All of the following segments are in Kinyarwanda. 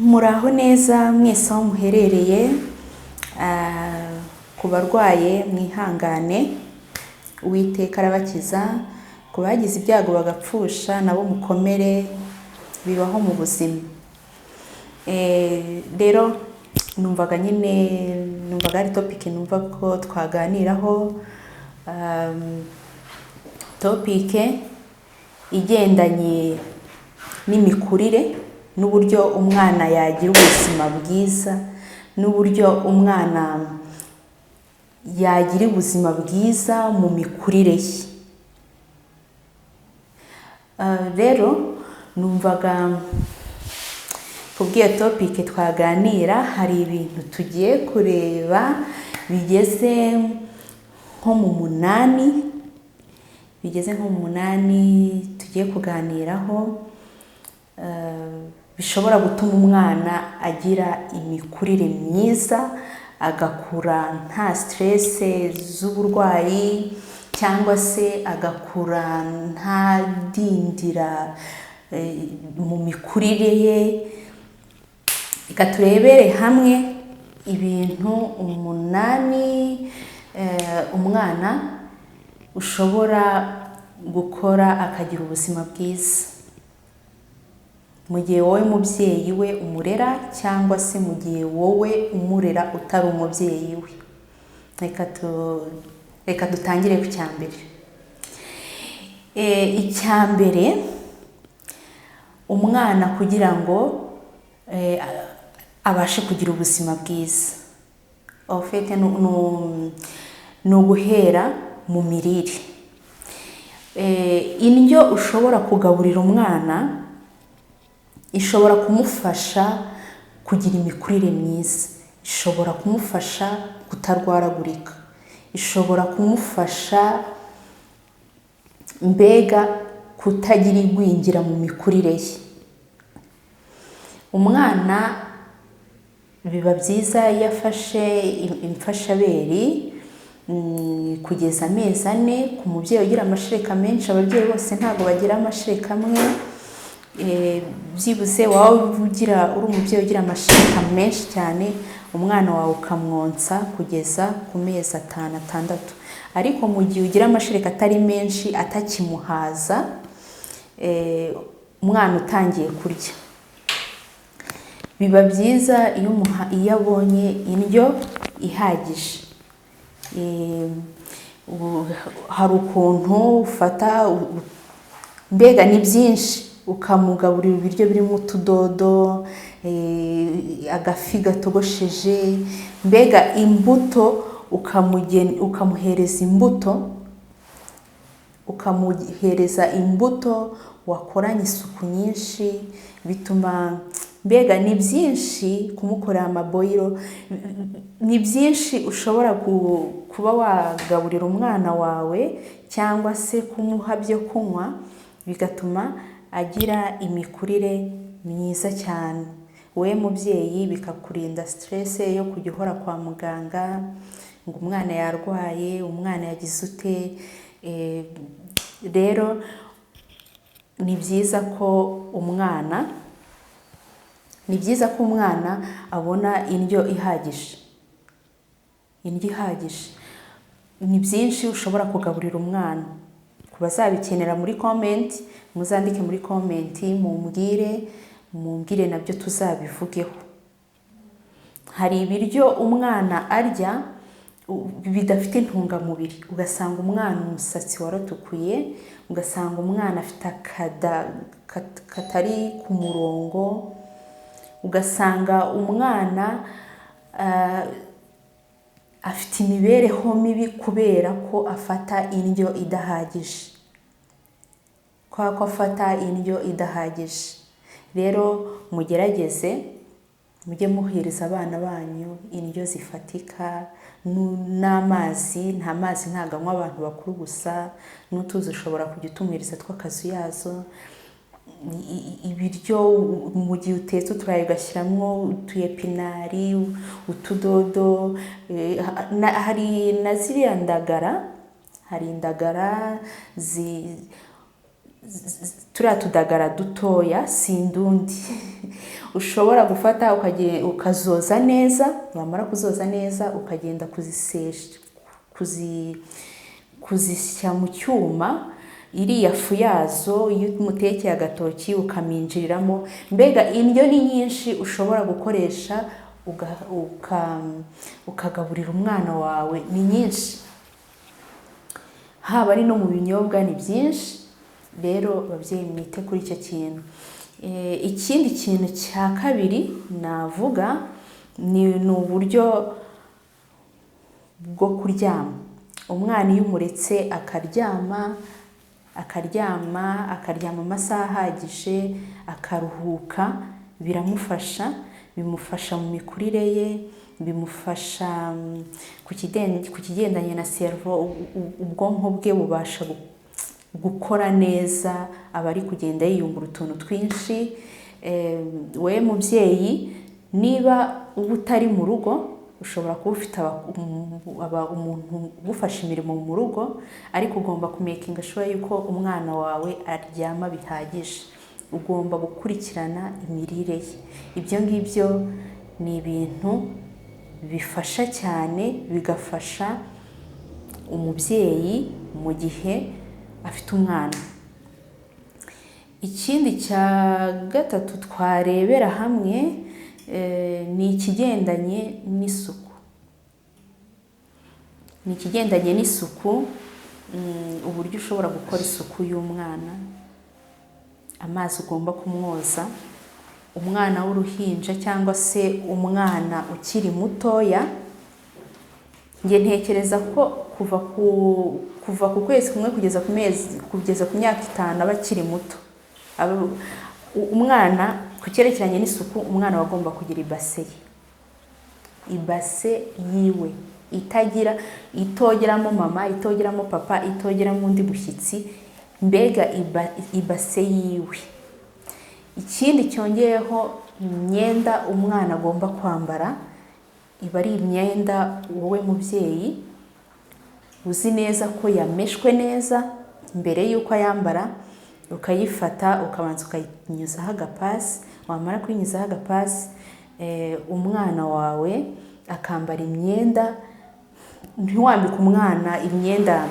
Muraho neza mwese aho muherereye, ku barwaye mwihangane, Uwiteka arabakiza, ku bagize ibyago bagapfusha nabo mukomere, bibaho mu buzima. Rero numvaga ari topic numva ko twaganiraho, topic igendanye n'imikurire n'uburyo umwana yagira ubuzima bwiza, n'uburyo umwana yagira ubuzima bwiza mu mikurire ye. Rero numvaga kubw'iyo topic twaganira, hari ibintu tugiye kureba bigeze nko mu munani tugiye kuganiraho, bishobora gutuma umwana agira imikurire myiza, agakura nta stress z'uburwayi, cyangwa se agakura nta dindira mu mikurire ye. Reka turebere hamwe ibintu 8 umwana ushobora gukora akagira ubuzima bwiza, mu gihe wowe mubyeyi we umurera, cyangwa se mu gihe wowe umurera utari umubyeyi we. Reka dutangire ku cyambere. Icyambere, umwana kugira ngo abashe kugira ubuzima bwiza, ofete ni uguhera mu mirire. Indyo ushobora kugaburira umwana ishobora kumufasha kugira imikurire myiza, ishobora kumufasha kutarwaragurika, ishobora kumufasha mbega kutagira igwingira mu mikurire ye. Umwana biba byiza iyo afashe imfashabere kugeza amezi 4, ku mubyeyi ugira amashereka menshi. Ababyeyi bose ntabwo bagira amashereka amwe, byibuze wawe uri umubyeyi ugira amashereka menshi cyane, umwana wawe ukamwonsa kugeza ku mezi 5, 6. Ariko mu gihe ugira amashereka atari menshi, atakimuhaza, umwana utangiye kurya, biba byiza iyo abonye indyo ihagije. Hari ukuntu ufata, mbega ni byinshi, ukamugaburira ibiryo birimo utudodo, agafi gatogosheje, mbega imbuto, ukamuhereza imbuto wakoranye isuku nyinshi. Bituma mbega ni byinshi kumukorera amaboyiro, ni byinshi ushobora kuba wagaburira umwana wawe, cyangwa se kumuha byo kunywa, bigatuma agira imikurire myiza cyane. Wowe mubyeyi bikakurinda stress yo kujya uhora kwa muganga ngo umwana yarwaye, umwana yagize ute. Rero ni byiza ko umwana abona indyo ihagije. Ni byinshi ushobora kugaburira umwana. Ku bazabikenera muri comment, muzandike muri comment, mumbwire nabyo tuzabivugeho. Hari ibiryo umwana arya bidafite intungamubiri, ugasanga umwana umusatsi waratukuye, ugasanga umwana afite akada katari ku murongo, ugasanga umwana afite imibereho mibi kubera ko afata indyo idahagije. Rero mugerageze mujye muhereza abana banyu indyo zifatika, n'amazi. Nta mazi ntabwo anywa abantu bakuru gusa, n'utuzi ushobora kujya utumwiriza tw'akazuyazo. Ibiryo mu gihe utetse uturayi ugashyiramo utuyepinari, utudodo, hari na ziriya ndagara, hari indagara turiya tudagara dutoya si indundi ushobora gufata ukazoza neza, wamara kuzoza neza ukagenda kuzisya mu cyuma, iriya fu yazo iyo umutekeye agatoki ukaminjiriramo. Mbega indyo ni nyinshi ushobora gukoresha ukagaburira umwana wawe, ni nyinshi, haba ari no mu binyobwa ni byinshi. Rero babyeyi mwite kuri icyo kintu. Ikindi kintu cya kabiri navuga ni uburyo bwo kuryama. Umwana iyo umuretse akaryama amasaha ahagije, akaruhuka, bimufasha mu mikurire ye, bimufasha ku kigendanye na cerveau, ubwonko bwe bubasha gukora neza, aba ari kugenda yiyungura utuntu twinshi. We mubyeyi, niba uba utari mu rugo, ushobora kuba ufite umuntu ugufasha imirimo mu rugo, ariko ugomba kumekinga sure yuko umwana wawe aryama bihagije. Ugomba gukurikirana imirire ye. Ibyo ngibyo ni ibintu bifasha cyane, bigafasha umubyeyi mu gihe afite umwana. Ikindi cya gatatu twarebera hamwe ni ikigendanye n'isuku. Uburyo ushobora gukora isuku y'umwana, amazi ugomba kumwoza, umwana w'uruhinja cyangwa se umwana ukiri mutoya. Njye ntekereza ko kuva ku kwezi kumwe kugeza ku myaka 5 aba akiri muto. Umwana, ku cyerekeranye n'isuku, umwana aba agomba kugira ibase yiwe, itogeramo mama, itogeramo papa, itogeramo undi mushyitsi, mbega ibase yiwe. Ikindi cyongeyeho, imyenda umwana agomba kwambara iba ari imyenda wowe mubyeyi uzi neza ko yameshwe neza mbere y'uko ayambara, ukayifata ukabanza ukayinyuzaho agapasi. Wamara kuyinyuzaho agapasi, umwana wawe akambara imyenda. Ntiwambike umwana imyenda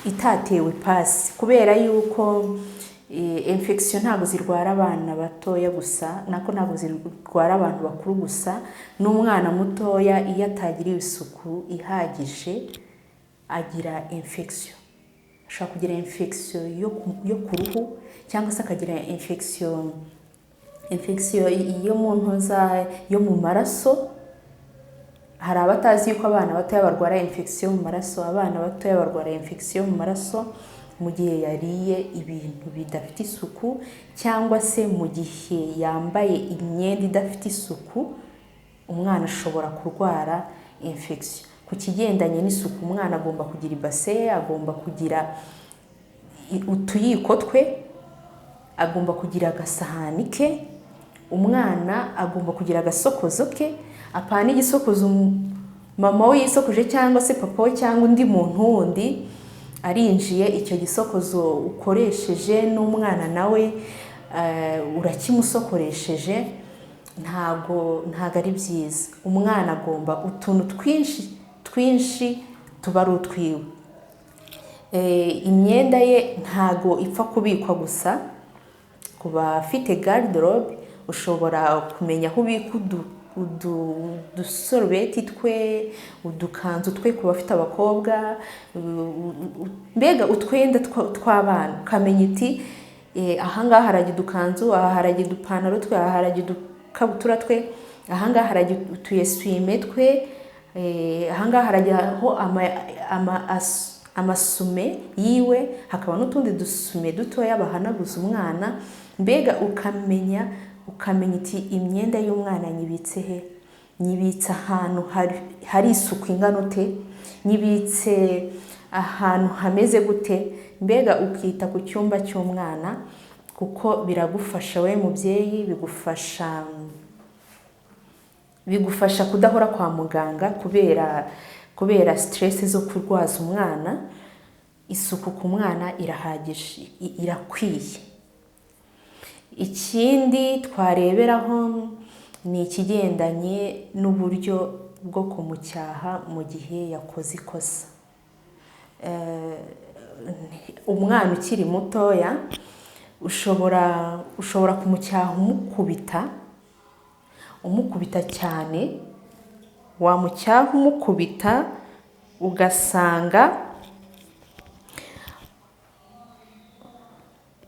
itatewe pasi, kubera yuko infection ntabwo zirwara abana batoya gusa, ntabwo zirwara abantu bakuru gusa. N'umwana mutoya iyo atagiriwe isuku ihagije agira infection. Ashobora kugira infection yo ku ruhu, cyangwa se akagira infection yo mu ntoza, yo mu maraso. Hari abatazi yuko abana batoya barwara infection mu maraso. Abana batoya barwara infection mu maraso mu gihe yariye ibintu bidafite isuku, cyangwa se mu gihe yambaye imyenda idafite isuku. Umwana ashobora kurwara infection. Ku kigendanye n'isuku, umwana agomba kugira ibase, agomba kugira utuyiko twe, agomba kugira agasahani ke, umwana agomba kugira agasokozo ke. Apana igisokozo mama we yisokoje cyangwa se papa we cyangwa undi muntu wundi arinjiye, icyo gisokozo ukoresheje n'umwana nawe urakimusokoresheje, ntago ari byiza. Umwana agomba utuntu twinshi tuba ari utwiwe. Imyenda ye ntago ipfa kubikwa gusa. Ku bafite garderobe, ushobora kumenya aho ubika udusorobeti twe, udukanzu twe ku bafite abakobwa, mbega utwenda tw'abana. Ukamenya uti ahangaha harajya udukanzu, aha harajya udupantaro twe, aha harajya udukabutura twe, ahangaha harajya utuyeswime twe, ahangaha harajyaho amasume yiwe, hakaba n'utundi dusume dutoya bahanaguza umwana. Mbega ukamenya uti imyenda y'umwana nyibitse he, nyibitse ahantu hari isuku ingana ute, nyibitse ahantu hameze gute. Mbega ukita ku cyumba cy'umwana, kuko biragufasha we mubyeyi, bigufasha kudahora kwa muganga kubera stress zo kurwaza umwana. isuku ku mwana irahagije, irakwiye. Ikindi twareberaho ni ikigendanye n'uburyo bwo kumucyaha mu gihe yakoze ikosa. Umwana ukiri mutoya ushobora kumucyaha umukubita cyane, wamucyaha umukubita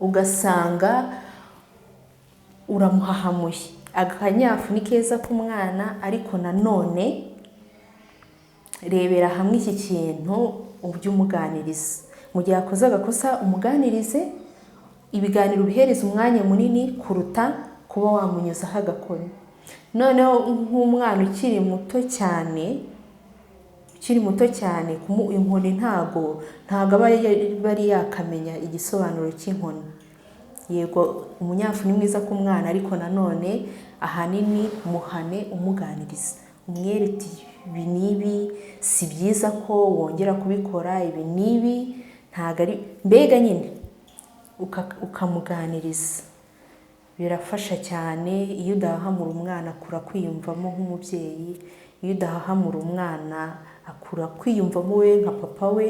ugasanga uramuhahamuye. Akanyafu ni keza k'umwana, ariko nanone rebera hamwe iki kintu ujye umuganiriza. Mu gihe akoze agakosa umuganirize, ibiganiro bihereza umwanya munini kuruta kuba wamunyuzaho agakoni. Noneho nk'umwana ukiri muto cyane inkoni ntago aba bari yakamenya igisobanuro cy'inkoni. Yego umunyafu ni mwiza ku mwana, ariko nanone ahanini muhane umuganiriza, umwereke ibi n'ibi si byiza ko wongera kubikora, ibi n'ibi ntago ari, mbega nyine ukamuganiriza. Birafasha cyane. Iyo udahahamura umwana akura kwiyumvamo nk'umubyeyi, iyo udahahamura umwana akura kwiyumvamo we nka papa we,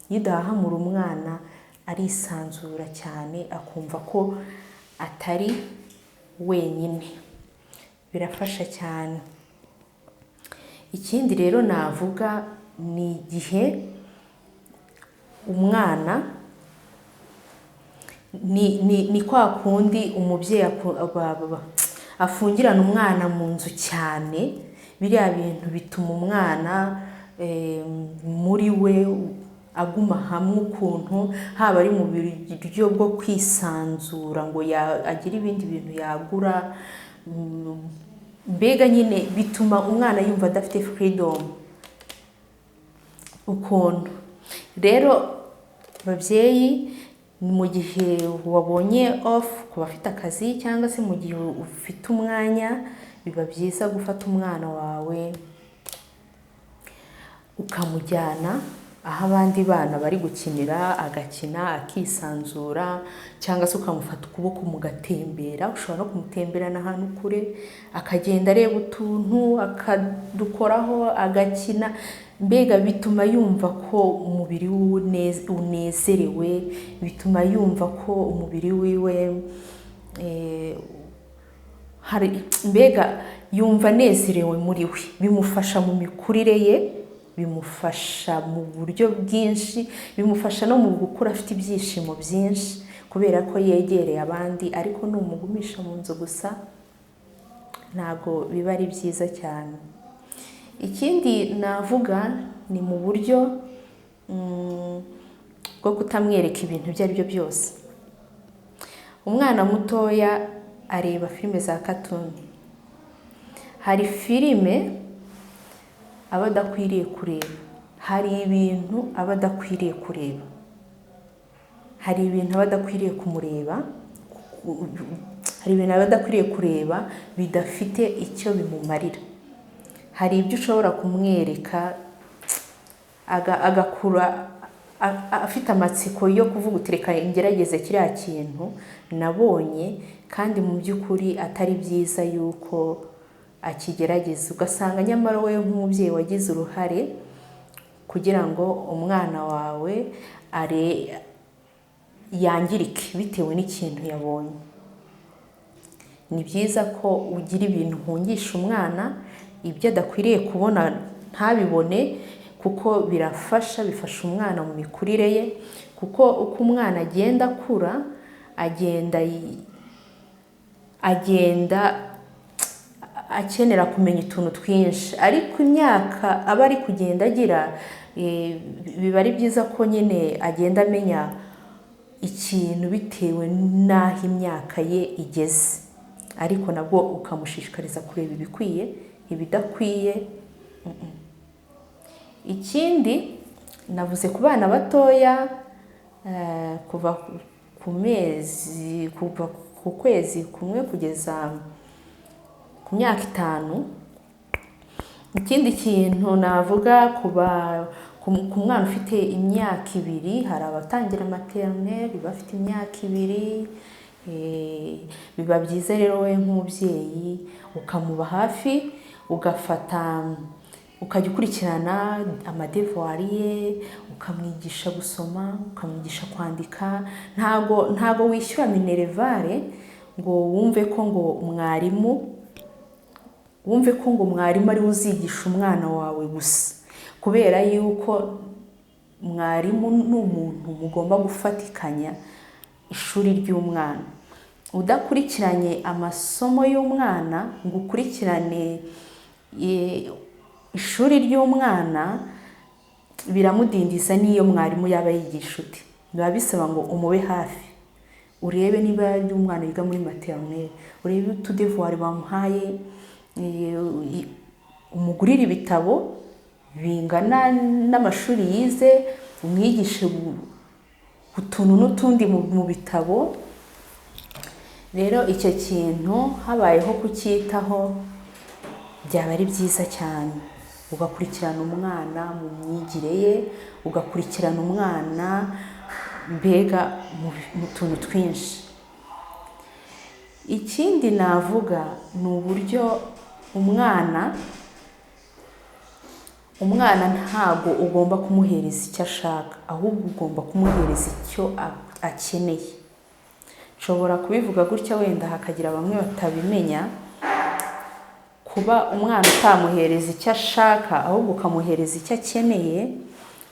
iyo udahahamura umwana arisanzura cyane akumva ko atari wenyine. Birafasha cyane. Ikindi rero navuga ni igihe umwana ni kwa kundi umubyeyi afungirana umwana mu nzu cyane. Biriya bintu bituma umwana muri we aguma hamwe ukuntu, haba ari mu buryo bwo kwisanzura ngo agire ibindi bintu yagura. Mbega nyine bituma umwana yumva adafite freedom ukuntu. Rero babyeyi, mu gihe wabonye off ku bafite akazi cyangwa se mu gihe ufite umwanya, biba byiza gufata umwana wawe ukamujyana aho abandi bana bari gukinira, agakina akisanzura, cyangwa se ukamufata ukuboko mugatembera. Ushobora no kumutemberana ahantu kure, akagenda areba utuntu akadukoraho agakina. Mbega bituma yumva ko umubiri we unezerewe, bituma yumva ko umubiri wiwe mbega yumva anezerewe muri we. Bimufasha mu mikurire ye, bimufasha mu buryo bwinshi, bimufasha no mu gukura afite ibyishimo byinshi kubera ko yegereye abandi. Ariko numugumisha mu nzu gusa ntabwo biba ari byiza cyane. Ikindi navuga ni mu buryo bwo kutamwereka ibintu ibyo ari byo byose. Umwana mutoya areba filime za cartoon. Hari filime aba adakwiriye kureba, hari ibintu aba adakwiriye kureba, hari ibintu aba adakwiriye kumureba, hari ibintu aba adakwiriye kureba bidafite icyo bimumarira. Hari ibyo ushobora kumwereka agakura afite amatsiko yo kuvuga uti reka ngerageze kiriya kintu nabonye, kandi mu by'ukuri atari byiza yuko akigerageza. Ugasanga nyamara wowe nk'umubyeyi wagize uruhare kugira ngo umwana wawe yangirike bitewe n'ikintu yabonye. Ni byiza ko ugira ibintu uhungisha umwana, ibyo adakwiriye kubona ntabibone, kuko bifasha umwana mu mikurire ye. Kuko uko umwana agenda akura, agenda akenera kumenya utuntu twinshi, ariko imyaka aba ari kugenda agira, biba ari byiza ko nyine agenda amenya ikintu bitewe n'aho imyaka ye igeze. Ariko nabwo ukamushishikariza kureba ibikwiye, ibidakwiye. Ikindi navuze ku bana batoya, kuva ku kwezi kumwe kugeza ku myaka 5. Ikindi kintu navuga ku mwana ufite imyaka 2 hari abatangira maternelle bafite imyaka 2. Biba byiza rero we nk'umubyeyi ukamuba hafi, ukajya ukurikirana amadevuwari ye, ukamwigisha gusoma, ukamwigisha kwandika. Ntago wishyura minerevare ngo wumve ko mwarimu ari uzigisha umwana wawe gusa, kubera yuko mwarimu ni umuntu mugomba gufatikanya ishuri ry'umwana. Udakurikiranye amasomo y'umwana ngo ukurikirane ishuri ry'umwana, biramudindiza n'iyo mwarimu yaba yigisha uti. Biba bisaba ngo umube hafi, urebe niba umwana yiga muri maternelle, urebe utudevuwari bamuhaye, umugurire ibitabo bingana n'amashuri yize, umwigishe utuntu n'utundi mu bitabo. Rero icyo kintu habayeho kucyitaho byaba ari byiza cyane. Ugakurikirana umwana mu myigire ye, ugakurikirana umwana mbega mu tuntu twinshi. Ikindi navuga ni uburyo umwana ntago ugomba kumuhereza icyo ashaka, ahubwo ugomba kumuhereza icyo akeneye. Nshobora kubivuga gutya, wenda hakagira bamwe batabimenya. Kuba umwana utamuhereza icyo ashaka ahubwo ukamuhereza icyo akeneye,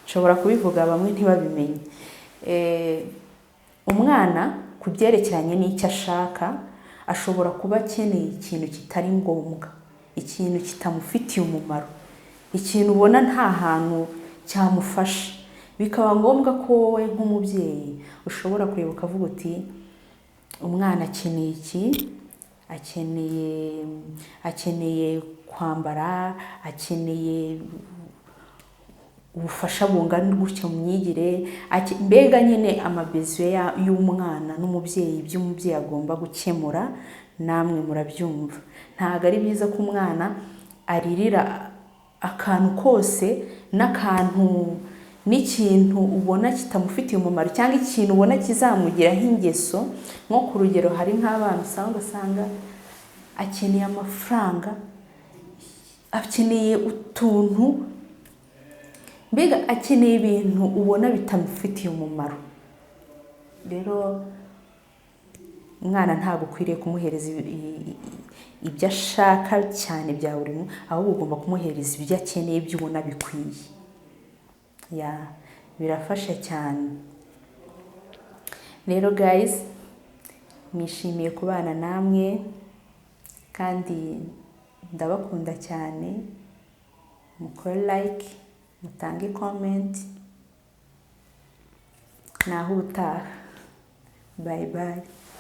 nshobora kubivuga bamwe ntibabimenye. Umwana ku byerekeranye n'icyo ashaka ashobora kuba akeneye ikintu kitari ngombwa, ikintu kitamufitiye umumaro, ikintu ubona nta hantu cyamufasha. Bikaba ngombwa ko wowe nk'umubyeyi ushobora kureba ukavuga uti umwana akeneye iki, akeneye kwambara, akeneye ubufasha bungana gutya mu myigire, mbega nyine amabezo y'umwana n'umubyeyi, ibyo umubyeyi agomba gukemura. Namwe murabyumva, ntabwo ari byiza ko umwana aririra akantu kose n'ikintu ubona kitamufitiye umumaro, cyangwa ikintu ubona kizamugiraho ingeso. Nko ku rugero, hari nk'abana usanga akeneye amafaranga, akeneye utuntu, mbega akeneye ibintu ubona bitamufitiye umumaro. Rero umwana ntabwo ukwiriye kumuhereza ibyo ashaka cyane bya buri munsi, ahubwo ugomba kumuhereza ibyo akeneye, ibyo ubona bikwiye. Birafasha cyane. Rero guys, nishimiye kubana namwe kandi ndabakunda cyane. Mukore like, mutange comment. Naho ubutaha. Bye bye.